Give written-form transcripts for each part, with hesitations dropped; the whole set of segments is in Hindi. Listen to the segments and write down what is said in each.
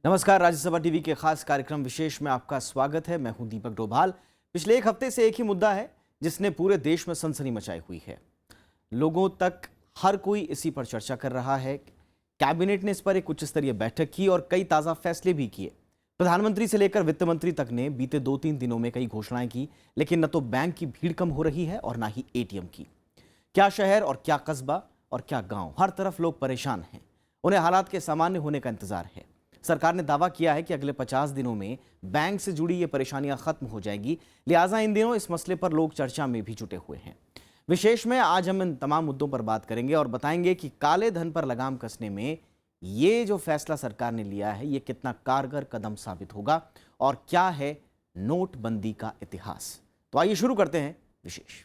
नमस्कार, राज्यसभा टीवी के खास कार्यक्रम विशेष में आपका स्वागत है। मैं हूं दीपक डोभाल। पिछले एक हफ्ते से एक ही मुद्दा है जिसने पूरे देश में सनसनी मचाई हुई है। लोगों तक हर कोई इसी पर चर्चा कर रहा है। कैबिनेट ने इस पर एक उच्च स्तरीय बैठक की और कई ताज़ा फैसले भी किए। प्रधानमंत्री से लेकर वित्त मंत्री तक ने बीते 2-3 दिनों में कई घोषणाएं की, लेकिन न तो बैंक की भीड़ कम हो रही है और ना ही एटीएम की। क्या शहर और क्या कस्बा और क्या गांव, हर तरफ लोग परेशान हैं। उन्हें हालात के सामान्य होने का इंतजार है। सरकार ने दावा किया है कि अगले 50 दिनों में बैंक से जुड़ी ये परेशानियां खत्म हो जाएगी। लिहाजा इन दिनों इस मसले पर लोग चर्चा में भी जुटे हुए हैं। विशेष में आज हम इन तमाम मुद्दों पर बात करेंगे और बताएंगे कि काले धन पर लगाम कसने में ये जो फैसला सरकार ने लिया है, ये कितना कारगर कदम साबित होगा और क्या है नोटबंदी का इतिहास। तो आइए शुरू करते हैं विशेष।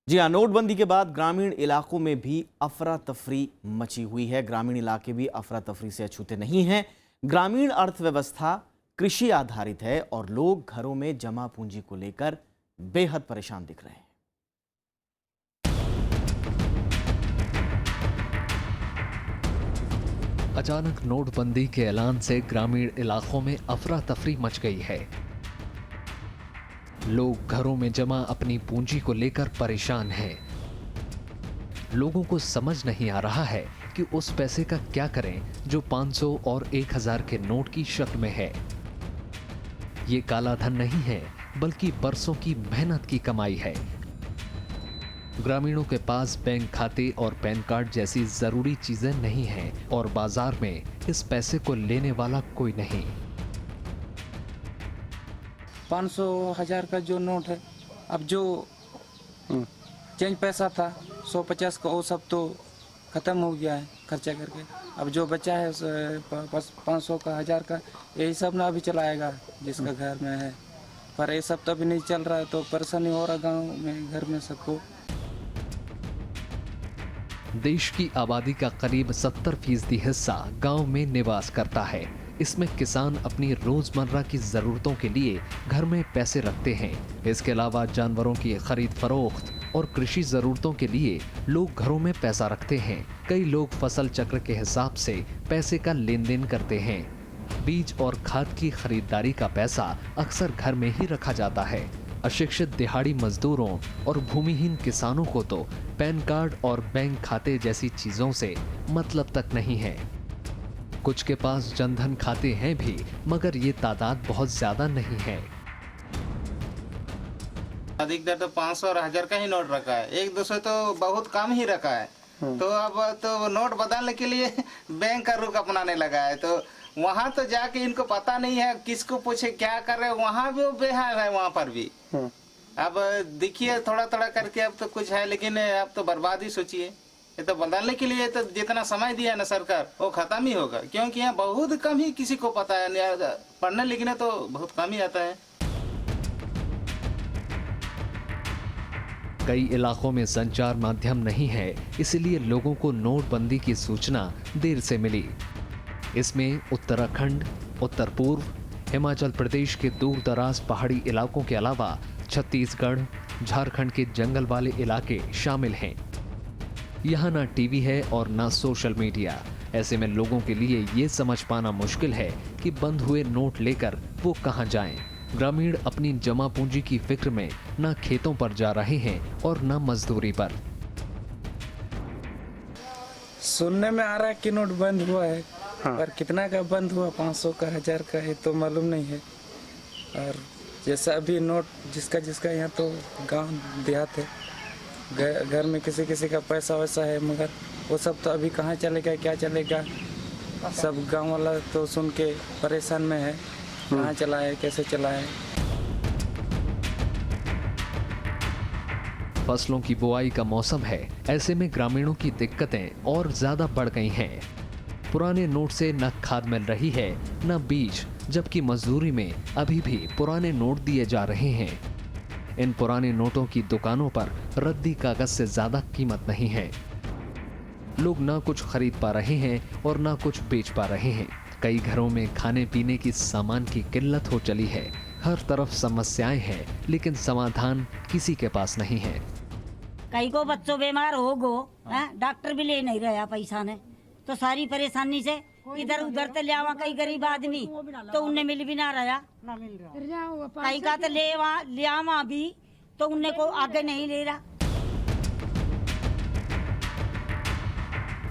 जी हाँ, नोटबंदी के बाद ग्रामीण इलाकों में भी अफरा तफरी मची हुई है। ग्रामीण इलाके भी अफरा तफरी से अछूते नहीं हैं। ग्रामीण अर्थव्यवस्था कृषि आधारित है और लोग घरों में जमा पूंजी को लेकर बेहद परेशान दिख रहे हैं। अचानक नोटबंदी के ऐलान से ग्रामीण इलाकों में अफरा तफरी मच गई है। लोग घरों में जमा अपनी पूंजी को लेकर परेशान हैं। लोगों को समझ नहीं आ रहा है कि उस पैसे का क्या करें जो 500 और 1000 के नोट की शक्ल में है। ये काला धन नहीं है, बल्कि बरसों की मेहनत की कमाई है। ग्रामीणों के पास बैंक खाते और पैन कार्ड जैसी जरूरी चीजें नहीं हैं और बाजार में इस पैसे को लेने वाला कोई नहीं। 500 1000 का जो नोट है, अब जो चेंज पैसा था 150 का, वो सब तो ख़त्म हो गया है खर्चा करके। अब जो बचा है 500 का 1000 का, यही सब ना अभी चलाएगा जिसका घर में है। पर ये सब तो अभी नहीं चल रहा है, तो परेशानी हो रहा गांव में, घर में सबको। देश की आबादी का करीब 70% हिस्सा गांव में निवास करता है। इसमें किसान अपनी रोजमर्रा की जरूरतों के लिए घर में पैसे रखते हैं। इसके अलावा जानवरों की खरीद फरोख्त और कृषि जरूरतों के लिए लोग घरों में पैसा रखते हैं। कई लोग फसल चक्र के हिसाब से पैसे का लेन देन करते हैं। बीज और खाद की खरीदारी का पैसा अक्सर घर में ही रखा जाता है। अशिक्षित दिहाड़ी मजदूरों और भूमिहीन किसानों को तो पैन कार्ड और बैंक खाते जैसी चीजों से मतलब तक नहीं है। कुछ के पास जनधन खाते हैं भी, मगर ये तादाद बहुत ज्यादा नहीं है। अधिकतर तो 500 और 1000 का ही नोट रखा है, 1-200 तो बहुत कम ही रखा है। तो अब तो नोट बदलने के लिए बैंक का रुख अपनाने लगा है। तो वहाँ तो जाके इनको पता नहीं है, किसको पूछे क्या कर रहे, वहाँ भी वो बेहाल है। वहाँ पर भी अब देखिए थोड़ा थोड़ा करके अब तो कुछ है, लेकिन अब तो बर्बादी सोचिए। ये तो बदलने के लिए तो जितना समय दिया है ना सरकार, वो खत्म ही होगा, क्योंकि यहाँ बहुत कम ही किसी को पता है। पढ़ने लिखने तो बहुत कम ही आता है। कई इलाकों में संचार माध्यम नहीं है, इसलिए लोगों को नोटबंदी की सूचना देर से मिली। इसमें उत्तराखंड, उत्तर पूर्व, हिमाचल प्रदेश के दूर दराज पहाड़ी इलाकों के अलावा छत्तीसगढ़, झारखंड के जंगल वाले इलाके शामिल हैं। यहाँ ना टीवी है और ना सोशल मीडिया। ऐसे में लोगों के लिए ये समझ पाना मुश्किल है कि बंद हुए नोट लेकर वो कहाँ जाएं। ग्रामीण अपनी जमा पूंजी की फिक्र में ना खेतों पर जा रहे हैं और ना मजदूरी पर। सुनने में आ रहा है कि नोट बंद हुआ है। हाँ। पर कितना का बंद हुआ, 500 का 1000 का, ये तो मालूम नहीं है। और जैसा अभी नोट जिसका यहाँ तो गांव देहात है, घर में किसी किसी का पैसा वैसा है, मगर वो सब तो अभी कहाँ चलेगा, क्या चलेगा। सब गांव वाला तो सुन के परेशान में है, कहाँ चलाए, कैसे चलाए। फसलों की बुआई का मौसम है, ऐसे में ग्रामीणों की दिक्कतें और ज्यादा बढ़ गई हैं। पुराने नोट से न खाद मिल रही है न बीज, जबकि मजदूरी में अभी भी पुराने नोट दिए जा रहे हैं। इन पुराने नोटों की दुकानों पर रद्दी कागज से ज्यादा कीमत नहीं है। लोग ना कुछ खरीद पा रहे हैं और ना कुछ बेच पा रहे हैं। कई घरों में खाने पीने की सामान की किल्लत हो चली है। हर तरफ समस्याएं हैं, लेकिन समाधान किसी के पास नहीं है। कई को बच्चों बीमार हो गो, डॉक्टर भी ले नहीं रहा पैसा ने, तो सारी परेशानी से इधर उधर तो लियावा कई गरीब आदमी तो उन्हें मिल भी ना रहा, कई का तो लियावा भी तो उन्हें को आगे नहीं ले रहा।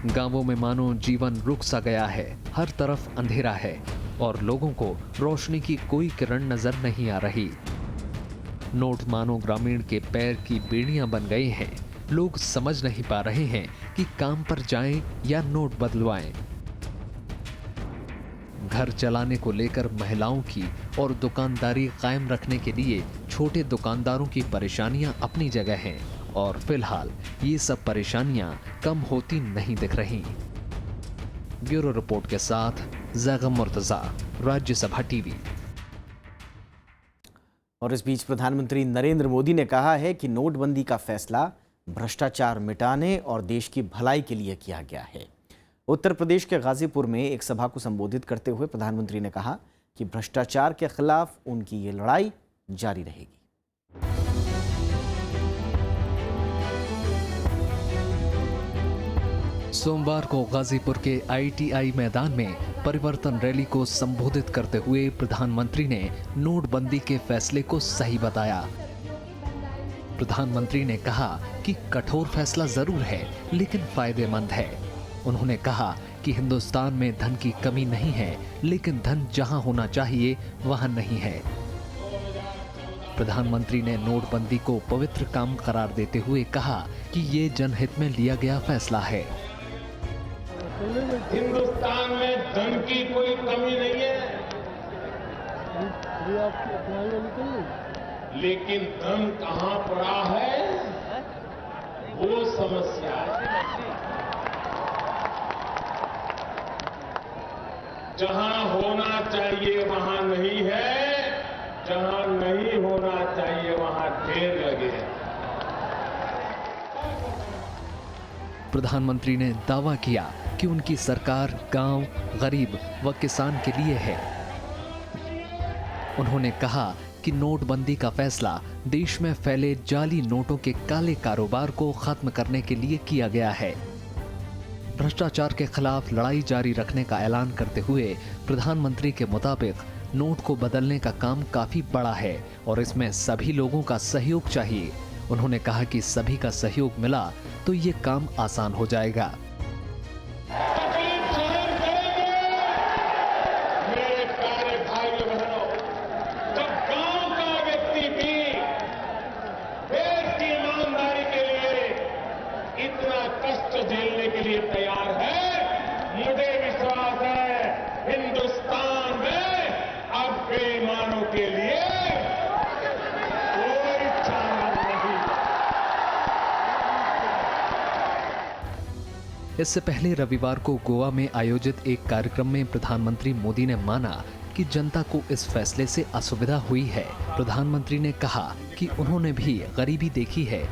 गांवों में मानो जीवन रुक सा गया है। हर तरफ अंधेरा है और लोगों को रोशनी की कोई किरण नजर नहीं आ रही। नोट मानो ग्रामीण के पैर की बेड़ियां बन गए हैं। लोग समझ नहीं पा रहे हैं कि काम पर जाएं या नोट बदलवाएं। घर चलाने को लेकर महिलाओं की और दुकानदारी कायम रखने के लिए छोटे दुकानदारों की परेशानियां अपनी जगह हैं और फिलहाल ये सब परेशानियां कम होती नहीं दिख रही। ब्यूरो रिपोर्ट के साथ ज़ैगम मुर्तज़ा, राज्यसभा टीवी। और इस बीच प्रधानमंत्री नरेंद्र मोदी ने कहा है कि नोटबंदी का फैसला भ्रष्टाचार मिटाने और देश की भलाई के लिए किया गया है। उत्तर प्रदेश के गाजीपुर में एक सभा को संबोधित करते हुए प्रधानमंत्री ने कहा कि भ्रष्टाचार के खिलाफ उनकी ये लड़ाई जारी रहेगी। सोमवार को गाजीपुर के ITI मैदान में परिवर्तन रैली को संबोधित करते हुए प्रधानमंत्री ने नोटबंदी के फैसले को सही बताया। प्रधानमंत्री ने कहा कि कठोर फैसला जरूर है, लेकिन फायदेमंद है। उन्होंने कहा कि हिंदुस्तान में धन की कमी नहीं है, लेकिन धन जहां होना चाहिए वहां नहीं है। प्रधानमंत्री ने नोटबंदी को पवित्र काम करार देते हुए कहा कि ये जनहित में लिया गया फैसला है। हिंदुस्तान में धन की कोई कमी नहीं है, लेकिन धन कहां पड़ा है वो समस्या है। जहां होना चाहिए वहां नहीं है, जहां नहीं होना चाहिए वहां ढेर लगे हैं। प्रधानमंत्री ने दावा किया कि उनकी सरकार गांव, गरीब व किसान के लिए है। उन्होंने कहा कि नोटबंदी का फैसला देश में फैले जाली नोटों के काले कारोबार को खत्म करने के लिए किया गया है। भ्रष्टाचार के खिलाफ लड़ाई जारी रखने का ऐलान करते हुए प्रधानमंत्री के मुताबिक नोट को बदलने का काम काफी बड़ा है और इसमें सभी लोगों का सहयोग चाहिए। उन्होंने कहा कि सभी का सहयोग मिला तो ये काम आसान हो जाएगा। मेरे प्यारे भाइयों बहनों, जब गांव का व्यक्ति भी देश की ईमानदारी के लिए इतना कष्ट झेलने के लिए तैयार है, मुझे विश्वास है हिंदुस्तान में अब बेईमानों के लिए कोई चारा नहीं। इससे पहले रविवार को गोवा में आयोजित एक कार्यक्रम में प्रधानमंत्री मोदी ने माना कि जनता को इस फैसले से असुविधा हुई है। प्रधानमंत्री ने कहा कि उन्होंने भी गरीबी देखी है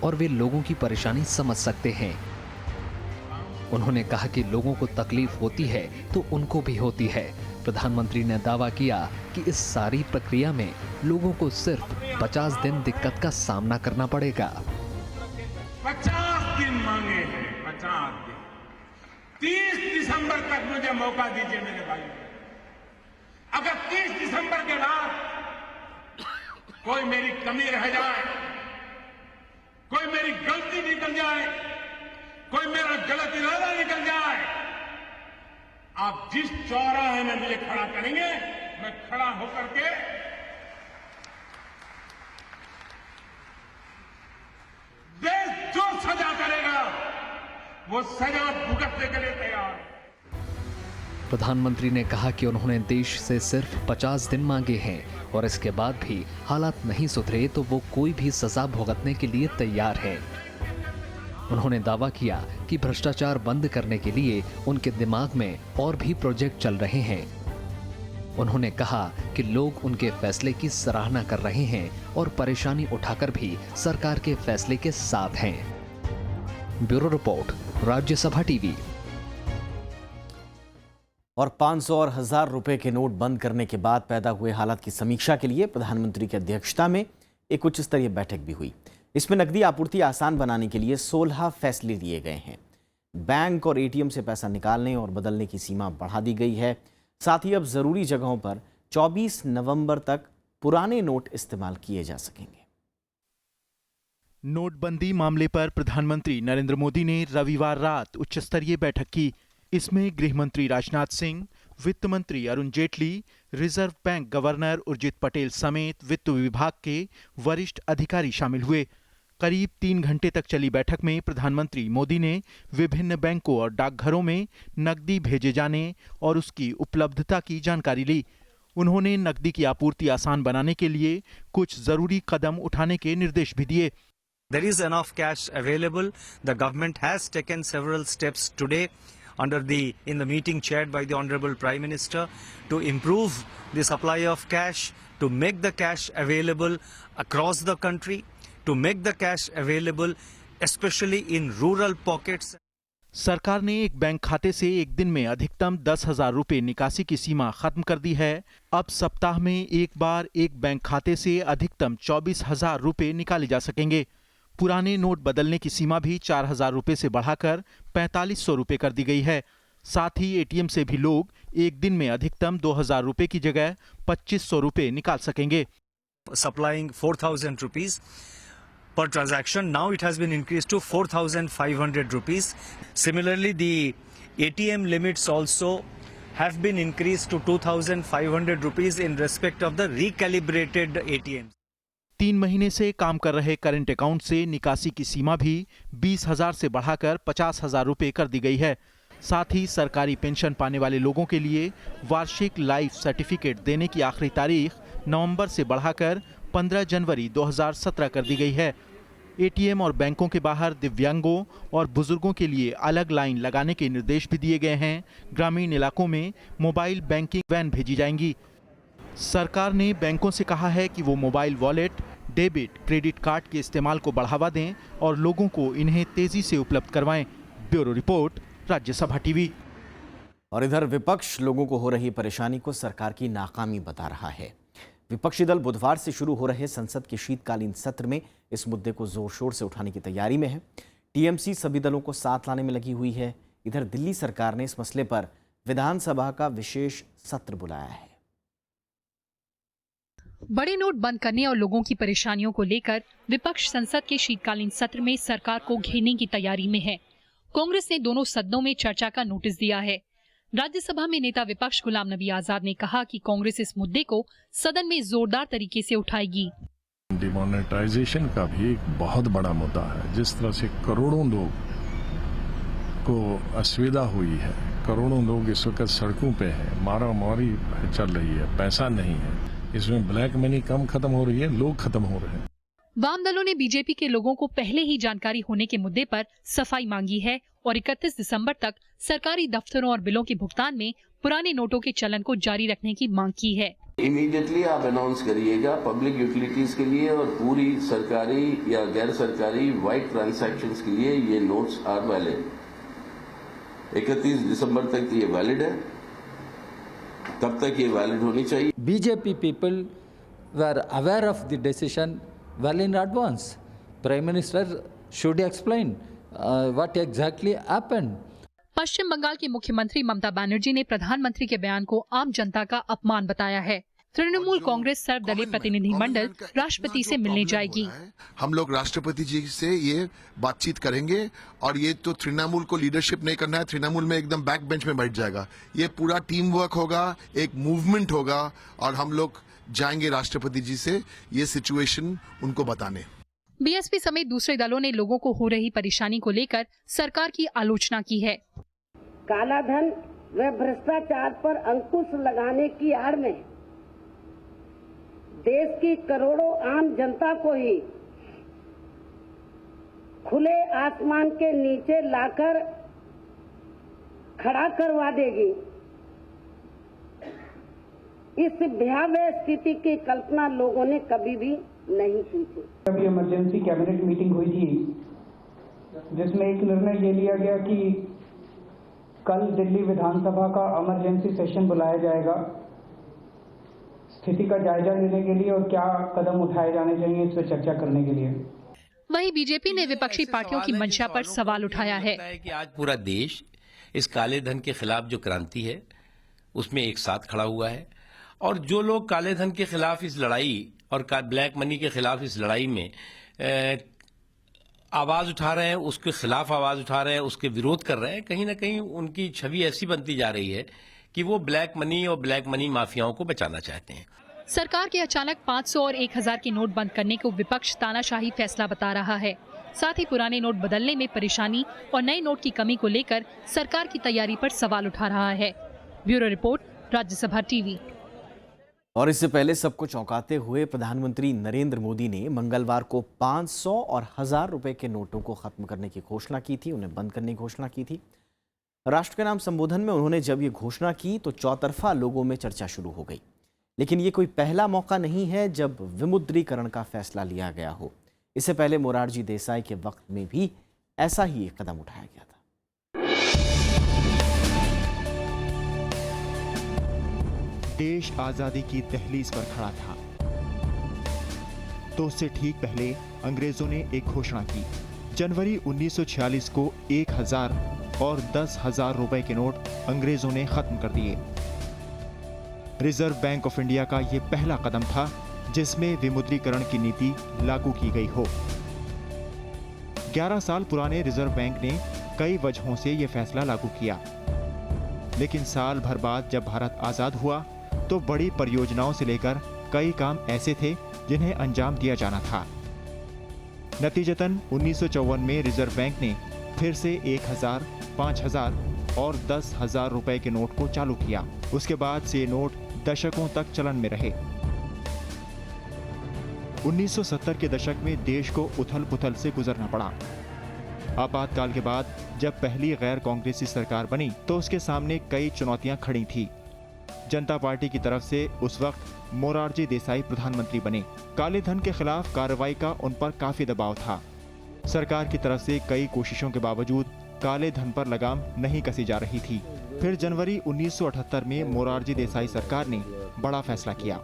और वे लोगों की परेशानी समझ सकते हैं। उन्होंने कहा कि लोगों को तकलीफ होती है तो उनको भी होती है। प्रधानमंत्री ने दावा किया कि इस सारी प्रक्रिया में लोगों को सिर्फ 50 दिन दिक्कत का सामना करना पड़ेगा। 50 दिन मांगे हैं, 50 दिन। 30 दिसंबर तक मुझे मौका दीजिए मेरे भाई। अगर 30 दिसंबर के बाद कोई मेरी कमी रह जाए, कोई मेरी गलती निकल जाए, कोई मेरा गलत इरादा निकल जाए, आप जिस चौराहे में मुझे खड़ा करेंगे, मैं खड़ा होकर के देश जो सजा करेगा वो सजा भुगतने के लिए तैयार है। प्रधानमंत्री ने कहा कि उन्होंने देश से सिर्फ 50 दिन मांगे हैं और इसके बाद भी हालात नहीं सुधरे तो वो कोई भी सजा भुगतने के लिए तैयार है। उन्होंने दावा किया कि भ्रष्टाचार बंद करने के लिए उनके दिमाग में और भी प्रोजेक्ट चल रहे हैं। उन्होंने कहा कि लोग उनके फैसले की सराहना कर रहे हैं और परेशानी उठाकर भी सरकार के फैसले के साथ हैं। Bureau report, Rajya Sabha TV. और 500 और 1000 रुपए के नोट बंद करने के बाद पैदा हुए हालात की समीक्षा के लिए प्रधानमंत्री की अध्यक्षता में एक उच्च स्तरीय बैठक भी हुई। इसमें नकदी आपूर्ति आसान बनाने के लिए 16 फैसले लिए गए हैं। बैंक और एटीएम से पैसा निकालने और बदलने की सीमा बढ़ा दी गई है। साथ ही अब जरूरी जगहों पर 24 नवंबर तक पुराने नोट इस्तेमाल किए जा सकेंगे। नोटबंदी मामले पर प्रधानमंत्री नरेंद्र मोदी ने रविवार रात उच्च स्तरीय बैठक की। इसमें गृह मंत्री राजनाथ सिंह, वित्त मंत्री Arun Jaitley, reserve bank governor Urjit Patel समेत वित्त विभाग के वरिष्ठ अधिकारी शामिल हुए। करीब 3 घंटे तक चली बैठक में प्रधानमंत्री मोदी ने विभिन्न बैंकों और डाकघरों में नकदी भेजे जाने और उसकी उपलब्धता की जानकारी ली। उन्होंने नकदी की आपूर्ति आसान बनाने के लिए कुछ जरूरी कदम उठाने के निर्देश भी दिए। There is enough cash available. The government has taken several steps today in the meeting chaired by the Honorable Prime Minister to improve the supply of cash, to make the cash available across the country, to make the cash available especially in rural pockets. सरकार ने एक बैंक खाते से एक दिन में अधिकतम 10,000 रुपए निकासी की सीमा खत्म कर दी है। अब सप्ताह में एक बार एक बैंक खाते से अधिकतम 24,000 रुपए निकाले जा सकेंगे। पुराने नोट बदलने की सीमा भी 4,000 रुपए से बढ़ाकर 4,500 रुपए कर दी गई है। साथ ही एटीएम से भी लोग एक दिन में अधिकतम 2,000 रुपए की जगह 2,500 रुपए निकाल सकेंगे। Supplying 4,000 rupees per transaction, now it has been increased to 4,500 rupees. Similarly, the ATM limits also have been increased to 2,500 rupees in respect of the recalibrated ATMs. 3 महीने से काम कर रहे करंट अकाउंट से निकासी की सीमा भी 20,000 से बढ़ाकर 50,000 रुपए कर दी गई है। साथ ही सरकारी पेंशन पाने वाले लोगों के लिए वार्षिक लाइफ सर्टिफिकेट देने की आखिरी तारीख नवंबर से बढ़ाकर 15 जनवरी 2017 कर दी गई है। एटीएम और बैंकों के बाहर दिव्यांगों और बुजुर्गों के लिए अलग लाइन लगाने के निर्देश भी दिए गए हैं। ग्रामीण इलाकों में मोबाइल बैंकिंग वैन भेजी जाएंगी। सरकार ने बैंकों से कहा है कि वो mobile wallet, debit, credit card के इस्तेमाल को बढ़ावा दें और लोगों को इन्हें तेजी से उपलब्ध करवाएं। Bureau report, Rajya Sabha TV. और इधर विपक्ष लोगों को हो रही परेशानी को सरकार की नाकामी बता रहा है। विपक्षी दल बुधवार से शुरू हो रहे संसद के शीतकालीन सत्र में इस मुद्दे को जोर शोर से उठाने की तैयारी में है। टीएमसी सभी दलों को साथ लाने में लगी हुई है। इधर दिल्ली सरकार ने इस मसले पर विधानसभा का विशेष सत्र बुलाया है। बड़े नोट बंद करने और लोगों की परेशानियों को लेकर विपक्ष संसद के शीतकालीन सत्र में सरकार को घेरने की तैयारी में है। कांग्रेस ने दोनों सदनों में चर्चा का नोटिस दिया है। राज्यसभा में नेता विपक्ष गुलाम नबी आजाद ने कहा कि कांग्रेस इस मुद्दे को सदन में जोरदार तरीके से उठाएगी। डिमोनेटाइजेशन का भी एक बहुत बड़ा मुद्दा है। जिस तरह से करोड़ों लोग को असुविधा हुई है, करोड़ों लोग इस वक्त सड़कों पे हैं, मारामारी चल रही है, पैसा नहीं है, इसमें ब्लैक मनी कम खत्म हो रही है, लोग खत्म हो रहे हैं। वाम दलों ने बीजेपी के लोगों को पहले ही जानकारी होने के मुद्दे पर सफाई मांगी है और 31 दिसंबर तक सरकारी दफ्तरों और बिलों के भुगतान में पुराने नोटों के चलन को जारी रखने की मांग की है। इमीडिएटली आप अनाउंस करिएगा पब्लिक यूटिलिटीज के लिए और पूरी सरकारी या गैर सरकारी वाइट ट्रांजैक्शंस के लिए ये नोट्स आर वैलिड। 31 दिसंबर तक ये वैलिड है, तब तक ये वैलिड होनी चाहिए। BJP people were aware of the decision well in advance. Prime Minister should explain what exactly happened. पश्चिम बंगाल की मुख्यमंत्री ममता बनर्जी ने प्रधानमंत्री के बयान को आम जनता का अपमान बताया है। तृणमूल कांग्रेस सर्वदलीय प्रतिनिधिमंडल राष्ट्रपति से मिलने जाएगी। हम लोग राष्ट्रपति जी से ये बातचीत करेंगे और ये तो तृणमूल को लीडरशिप नहीं करना है, तृणमूल में एकदम बैक बेंच में बैठ जाएगा। ये पूरा टीम वर्क होगा, एक मूवमेंट होगा और हम लोग जाएंगे राष्ट्रपति जी से ये सिचुएशन उनको बताने। बीएसपी समेत दूसरे दलों ने लोगों को हो रही परेशानी को लेकर सरकार की आलोचना की है। काला धन व भ्रष्टाचार पर अंकुश लगाने की आड़ में देश की करोड़ों आम जनता को ही खुले आसमान के नीचे लाकर खड़ा करवा देगी। इस भयावह स्थिति की कल्पना लोगों ने कभी भी नहीं की थी। अभी इमरजेंसी कैबिनेट मीटिंग हुई थी जिसमें एक निर्णय ये लिया गया कि कल दिल्ली विधानसभा का इमरजेंसी सेशन बुलाया जाएगा स्थिति का जायजा लेने के लिए और क्या कदम उठाए जाने चाहिए इस पर चर्चा करने के लिए। वहीं बीजेपी ने विपक्षी पार्टियों की मंशा पर सवाल उठाया है कि आज पूरा देश इस काले धन के खिलाफ जो क्रांति है उसमें एक साथ खड़ा हुआ है, और जो लोग काले धन के खिलाफ इस लड़ाई और ब्लैक मनी के खिलाफ इस लड़ाई में आवाज उठा रहे हैं, उसके खिलाफ आवाज उठा रहे हैं, उसके विरोध कर रहे हैं, कहीं ना कहीं उनकी छवि ऐसी बनती जा रही है कि वो ब्लैक मनी और ब्लैक मनी माफियाओं को बचाना चाहते हैं। सरकार के अचानक 500 और 1000 के नोट बंद करने को विपक्ष तानाशाही फैसला बता रहा है। साथ ही पुराने नोट बदलने में परेशानी और नए नोट की कमी को लेकर सरकार की तैयारी पर सवाल उठा रहा है। Bureau report, Rajya Sabha TV. और इससे पहले सबको चौंकाते हुए प्रधानमंत्री नरेंद्र मोदी ने मंगलवार को 500 और 1000 रुपए के नोटों को खत्म करने की घोषणा की थी, उन्हें बंद करने की घोषणा की थी। राष्ट्र के नाम संबोधन में उन्होंने जब ये घोषणा की तो चौतरफा लोगों में चर्चा शुरू हो गई। लेकिन ये कोई पहला मौका नहीं है जब विमुद्रीकरण का फैसला लिया गया हो। इससे पहले मोरारजी देसाई के वक्त में भी ऐसा ही एक कदम उठाया गया था। देश आजादी की दहलीज पर खड़ा था तो उससे ठीक पहले अंग्रेजों ने एक घोषणा की। जनवरी 1946 को 1000 और 10,000 रुपए के नोट अंग्रेजों ने खत्म कर दिए। रिजर्व बैंक ऑफ इंडिया का यह पहला कदम था जिसमें विमुद्रीकरण की नीति लागू की गई हो। 11 साल पुराने रिजर्व बैंक ने कई वजहों से यह फैसला लागू किया, लेकिन साल भर बाद जब भारत आजाद हुआ तो बड़ी परियोजनाओं से लेकर कई काम ऐसे थे जिन्हें अंजाम दिया जाना था। नतीजतन 1954 में रिजर्व बैंक ने फिर से 1000, 5000 और 10,000 रुपए के नोट को चालू किया। उसके बाद से नोट दशकों तक चलन में रहे। 1970 के दशक में देश को उथल पुथल से गुजरना पड़ा। आपातकाल के बाद जब पहली गैर कांग्रेसी सरकार बनी तो उसके सामने कई चुनौतियां खड़ी थी। जनता पार्टी की तरफ से उस वक्त मोरारजी देसाई प्रधानमंत्री बने। काले धन के खिलाफ कार्रवाई का उन पर काफी दबाव था। सरकार की तरफ से कई कोशिशों के बावजूद काले धन पर लगाम नहीं कसी जा रही थी। फिर जनवरी 1978 में मोरारजी देसाई सरकार ने बड़ा फैसला किया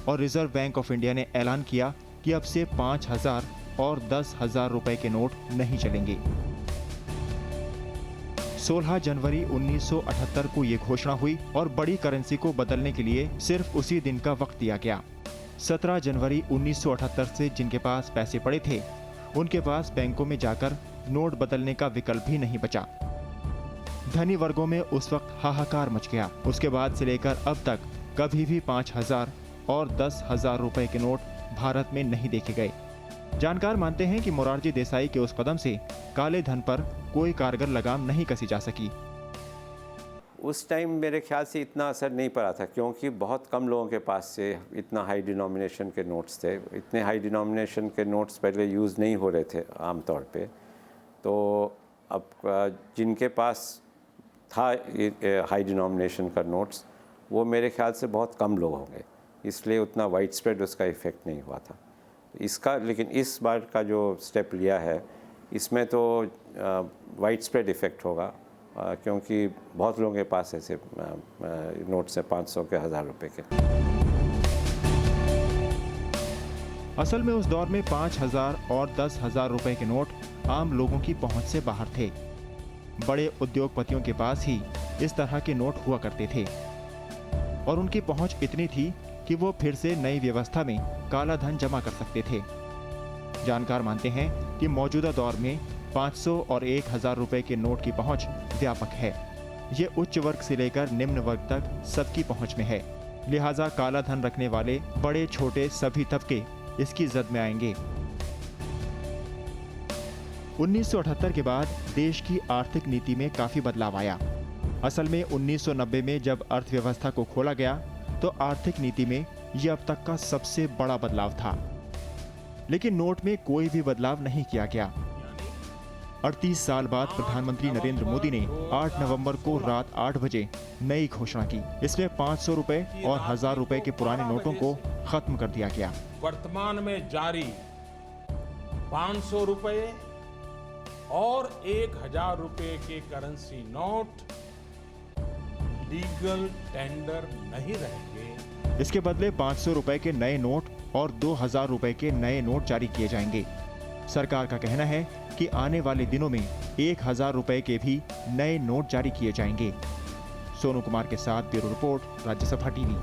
और रिजर्व बैंक ऑफ इंडिया ने ऐलान किया कि अब से 5000 और 10,000 रुपए के नोट नहीं चलेंगे। 16 जनवरी 1978 को ये घोषणा हुई और बड़ी करेंसी को बदलने के लिए सिर्फ उसी दिन का वक्त दिया गया। 17 जनवरी 1978 से जिनके पास पैसे पड़े थे उनके पास बैंकों में जाकर नोट बदलने का विकल्प भी नहीं बचा। धनी वर्गों में उस वक्त हाहाकार मच गया। उसके बाद से लेकर अब तक कभी भी 5000 और 10,000 रुपए के नोट भारत में नहीं देखे गए। जानकार मानते हैं कि मोरारजी देसाई के उस कदम से काले धन पर कोई कारगर लगाम नहीं कसी जा सकी। उस टाइम मेरे ख्याल से इतना असर नहीं पड़ा था क्योंकि बहुत कम लोगों के पास से इतना हाई डिनोमिनेशन के नोट्स थे। इतने हाई डिनोमिनेशन के नोट्स पहले यूज़ नहीं हो रहे थे आमतौर पे। तो अब जिनके पास था हाई डिनोमिनेशन का नोट्स वो मेरे ख्याल से बहुत कम लोग होंगे, इसलिए उतना वाइड स्प्रेड उसका इफ़ेक्ट नहीं हुआ था इसका। लेकिन इस बार का जो स्टेप लिया है इसमें तो वाइड स्प्रेड इफ़ेक्ट होगा क्योंकि बहुत लोगों के पास ऐसे नोट्स हैं 500 के 1000 रुपए के। असल में उस दौर में 5000 और 10,000 रुपए के नोट आम लोगों की पहुंच से बाहर थे। बड़े उद्योगपतियों के पास ही इस तरह के नोट हुआ करते थे और उनकी पहुंच इतनी थी कि वो फिर से नई व्यवस्था में काला धन जमा कर सकते थे। जानकार मानते हैं कि मौजूदा दौर में 500 और 1000 रुपए के नोट की पहुंच व्यापक है। ये उच्च वर्ग से लेकर निम्न वर्ग तक सबकी पहुंच में है। लिहाजा काला धन रखने वाले बड़े छोटे सभी तबके इसकी जद में आएंगे। 1978 के बाद देश की आर्थिक नीति में काफी बदलाव आया। असल में 1990 में जब अर्थव्यवस्था को खोला गया तो आर्थिक नीति में यह अब तक का सबसे बड़ा बदलाव था, लेकिन नोट में कोई भी बदलाव नहीं किया गया। 38 साल बाद प्रधानमंत्री नरेंद्र मोदी ने 8 नवंबर को रात 8 बजे नई घोषणा की। इसमें 500 रुपए और 1000 रुपए के पुराने नोटों को खत्म कर दिया गया। वर्तमान में जारी 500 रुपए और 1000 रुपए के करेंसी नोट लीगल टेंडर नहीं रहेंगे। इसके बदले 500 रुपए के नए नोट और 2000 रुपए के नए नोट जारी किए जाएंगे। सरकार का कहना है कि आने वाले दिनों में 1000 रुपए के भी नए नोट जारी किए जाएंगे। सोनू कुमार के साथ ब्यूरो रिपोर्ट, राज्यसभा टीवी।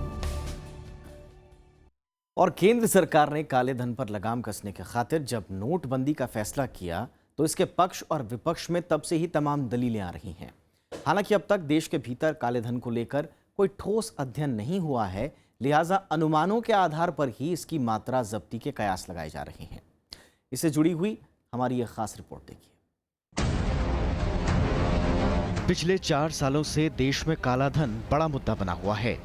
और केंद्र सरकार ने काले धन पर लगाम कसने के खातिर जब नोटबंदी का फैसला किया तो इसके पक्ष और विपक्ष में तब से ही तमाम दलीलें आ रही हैं। हालांकि अब तक देश के भीतर काले धन को लेकर कोई ठोस अध्ययन नहीं हुआ है, लिहाजा अनुमानों के आधार पर ही इसकी मात्रा जब्ती के कयास लगाए जा रहे हैं। इससे जुड़ी हुई हमारी यह खास रिपोर्ट देखिए। पिछले 4 सालों से देश में काला धन बड़ा मुद्दा बना हुआ है।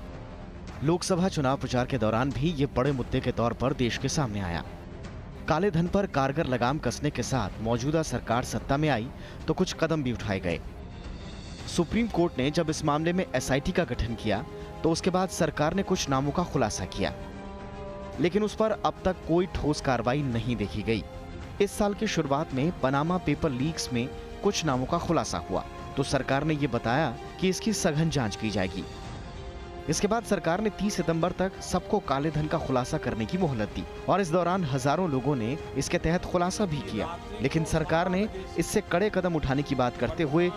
लोकसभा चुनाव प्रचार के दौरान भी ये बड़े मुद्दे के तौर पर देश के सामने आया। काले धन पर कारगर लगाम कसने के साथ मौजूदा सरकार सत्ता में आई तो कुछ कदम भी उठाए गए। सुप्रीम कोर्ट ने जब इस मामले में एसआईटी का गठन किया तो उसके बाद सरकार ने कुछ नामों का खुलासा किया, लेकिन उस पर अब तक कोई ठोस कार्रवाई नहीं देखी गई। इस साल की शुरुआत में पनामा पेपर लीक्स में कुछ नामों का खुलासा हुआ तो सरकार ने यह बताया कि इसकी सघन जांच की जाएगी। इसके बाद सरकार ने 30 सितंबर तक सबको काले धन का खुलासा करने की मोहलत दी और इस दौरान हजारों लोगों ने इसके तहत खुलासा भी किया, लेकिन सरकार ने इससे कड़े कदम उठाने की बात करते हुए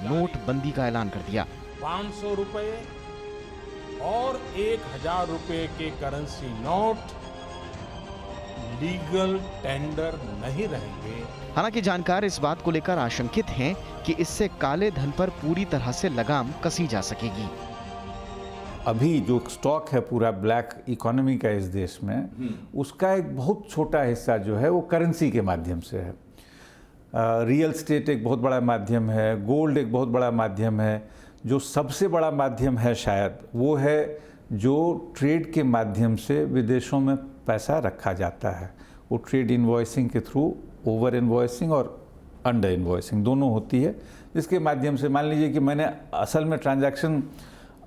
नोटबंदी का ऐलान कर दिया। 500 रुपए और 1000 रुपए के करेंसी नोट लीगल टेंडर नहीं रहेंगे। हालांकि जानकार इस बात को लेकर आशंकित हैं कि इससे काले धन पर पूरी तरह से लगाम कसी जा सकेगी। अभी जो स्टॉक है पूरा ब्लैक इकोनॉमी का इस देश में, उसका एक बहुत छोटा हिस्सा जो है वो करेंसी के माध्यम से है। रियल स्टेट एक बहुत बड़ा माध्यम है, गोल्ड एक बहुत बड़ा माध्यम है। जो सबसे बड़ा माध्यम है शायद वो है जो ट्रेड के माध्यम से विदेशों में पैसा रखा जाता है। वो ट्रेड इनवॉइसिंग के थ्रू ओवर इनवॉइसिंग और अंडर इनवॉइसिंग दोनों होती है, जिसके माध्यम से मान लीजिए कि मैंने असल में ट्रांजैक्शन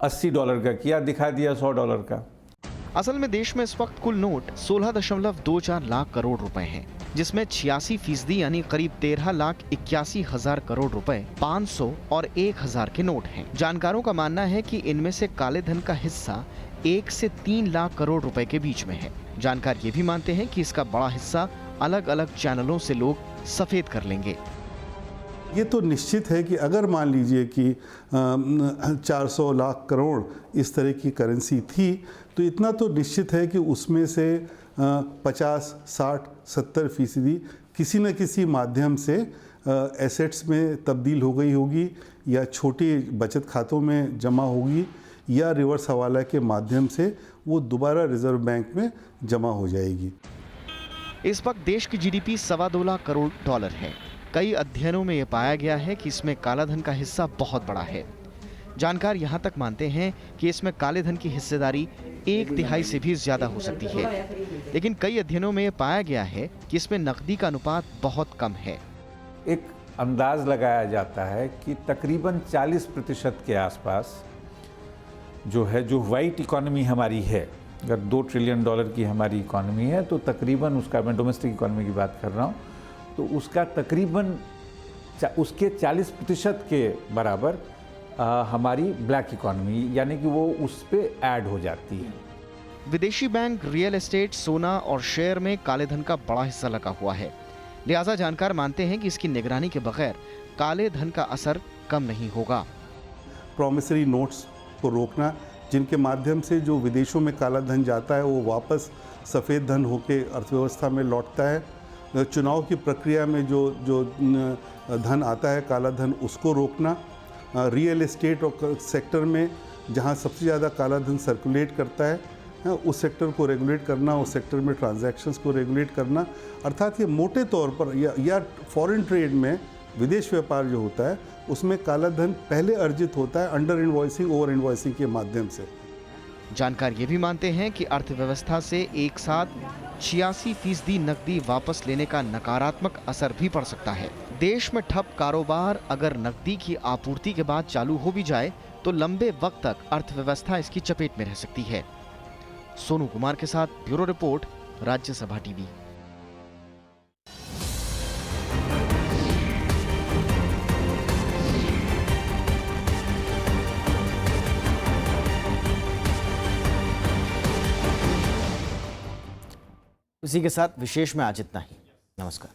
$80 का किया, दिखा दिया $100 का। असल में देश में इस वक्त कुल नोट 16.24 लाख करोड़ रुपए हैं, जिसमें 86% यानी करीब 13,81,000 करोड़ रुपए 500 और 1000 के नोट हैं। जानकारों का मानना है कि इनमें से काले धन का हिस्सा 1 से 3 लाख करोड़ रुपए के बीच में है। जानकार ये भी मानते हैं कि इसका बड़ा हिस्सा अलग अलग चैनलों से लोग सफेद कर लेंगे। ये तो निश्चित है कि अगर मान लीजिए कि 400 लाख करोड़ इस तरह की करेंसी थी तो इतना तो निश्चित है कि उसमें से 50, 60, 70% किसी न किसी माध्यम से एसेट्स में तब्दील हो गई होगी या छोटी बचत खातों में जमा होगी या रिवर्स हवाला के माध्यम से वो दोबारा रिजर्व बैंक में जमा हो जाएगी। इस वक्त देश की जीडीपी $2.25 लाख करोड़ है। कई अध्ययनों में यह पाया गया है कि इसमें काला धन का हिस्सा बहुत बड़ा है। जानकार यहां तक मानते हैं कि इसमें काले धन की हिस्सेदारी 1/3 से भी ज्यादा हो सकती है, लेकिन कई अध्ययनों में यह पाया गया है कि इसमें नकदी का अनुपात बहुत कम है। एक अंदाज लगाया जाता है कि तकरीबन 40% के आसपास जो है, जो वाइट इकोनॉमी हमारी है, अगर $2 ट्रिलियन की हमारी इकोनॉमी है तो तकरीबन उसका, मैं डोमेस्टिक इकोनॉमी की बात कर रहा हूँ, तो उसका तकरीबन उसके 40% के बराबर हमारी ब्लैक इकोनॉमी, यानी कि वो उस पे ऐड हो जाती है। विदेशी बैंक, रियल एस्टेट, सोना और शेयर में काले धन का बड़ा हिस्सा लगा हुआ है, लिहाजा जानकार मानते हैं कि इसकी निगरानी के बगैर काले धन का असर कम नहीं होगा। प्रॉमिसरी नोट्स को रोकना, जिनके माध्यम से जो विदेशों में काला धन जाता है वो वापस सफ़ेद धन होकर अर्थव्यवस्था में लौटता है। चुनाव की प्रक्रिया में जो धन आता है काला धन, उसको रोकना। रियल एस्टेट और सेक्टर में जहां सबसे ज़्यादा काला धन सर्कुलेट करता है उस सेक्टर को रेगुलेट करना, उस सेक्टर में ट्रांजैक्शंस को रेगुलेट करना। अर्थात ये मोटे तौर पर या फॉरेन ट्रेड में विदेश व्यापार जो होता है उसमें काला धन पहले अर्जित होता है अंडर इनवॉइसिंग, ओवर इनवॉइसिंग के माध्यम से। जानकार ये भी मानते हैं कि अर्थव्यवस्था से एक साथ 86% नकदी वापस लेने का नकारात्मक असर भी पड़ सकता है। देश में ठप कारोबार अगर नकदी की आपूर्ति के बाद चालू हो भी जाए तो लंबे वक्त तक अर्थव्यवस्था इसकी चपेट में रह सकती है। सोनू कुमार के साथ ब्यूरो रिपोर्ट, राज्यसभा टीवी। इसी के साथ विशेष में आज इतना ही। नमस्कार।